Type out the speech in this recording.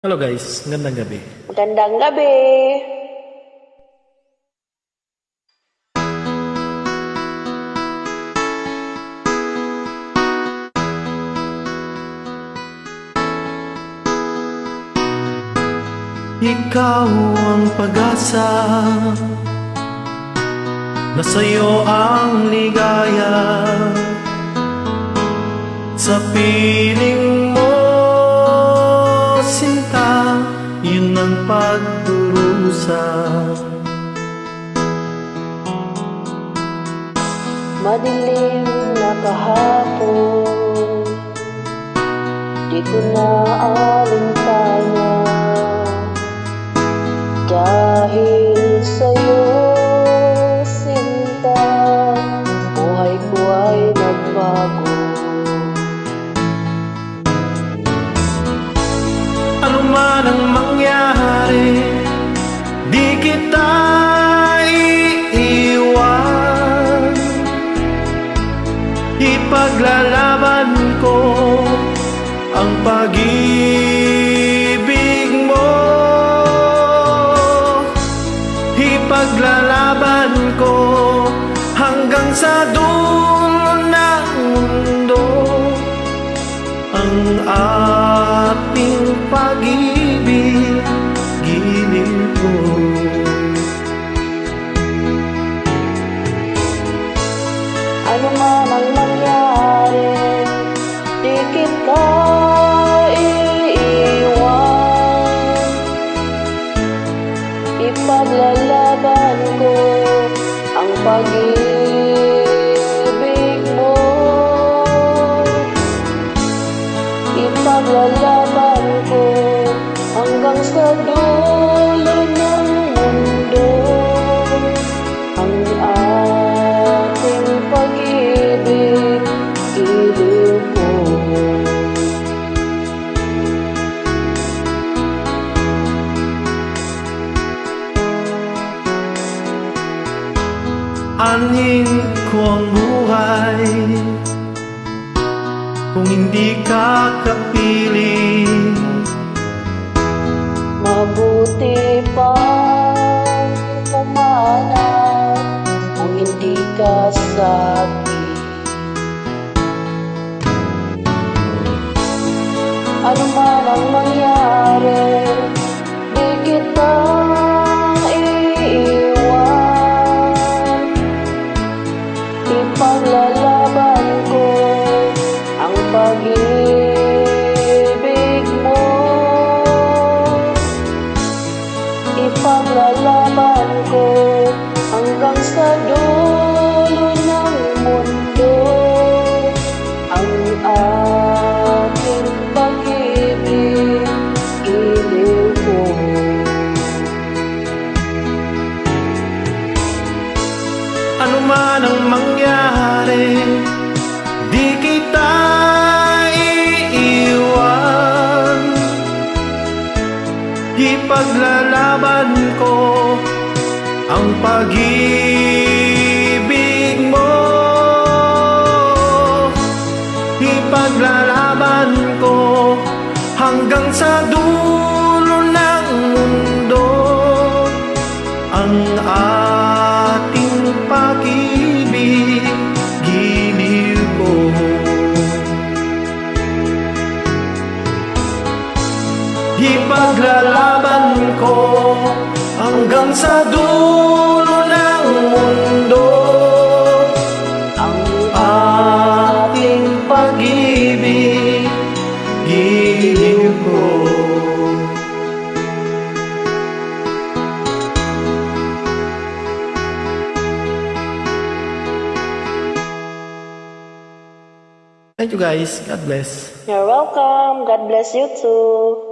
Hello guys, magandang gabi. Magandang gabi. Ikaw ang pag-asa, nasa'yo ang ligaya. Sa piling mo, sinta, yun ang pagdurusa. Madilim na kahapon, di ko na alintana. Dahil sa'yo, sinta, buhay ko ay nagbago. Ano man ang mangyari, di kita iiwan. Ipaglalaban ko ang pag-ibig mo. Ipaglalaban ko hanggang sa dulo ng mundo ang ating pag-ibig, giliw ko. Ano man ang mangyari, di kita iiwan. Ipaglalaban ko ang pag-ibig mo. Ipaglalaban ko hanggang sa dulo ng mundo ang ating pag-ibig, iliw ko. Anin ko ang buhay kung hindi ka kapiling. Mabuti pang pumanap kung hindi ka sakit. Ano man ang mangyari, di kita iiwan. Ipaglalaban ko ang pag-ibig mo. Ipaglalaban ko hanggang sa dulo ng mundo ang ating pag-ibig, iliw ko. Ano man ang mangyari, di kita iiwan. Ipaglalaban ko ang pag-ibig mo. Ipaglalaban ko hanggang sa dulo ng mundo ang ating pag-ibig, giliw ko. Ipaglalaban ko hanggang sa dulo ng mundo Ang ating pag-ibig, giliw ko. Thank you guys. God bless. You're welcome. God bless you too.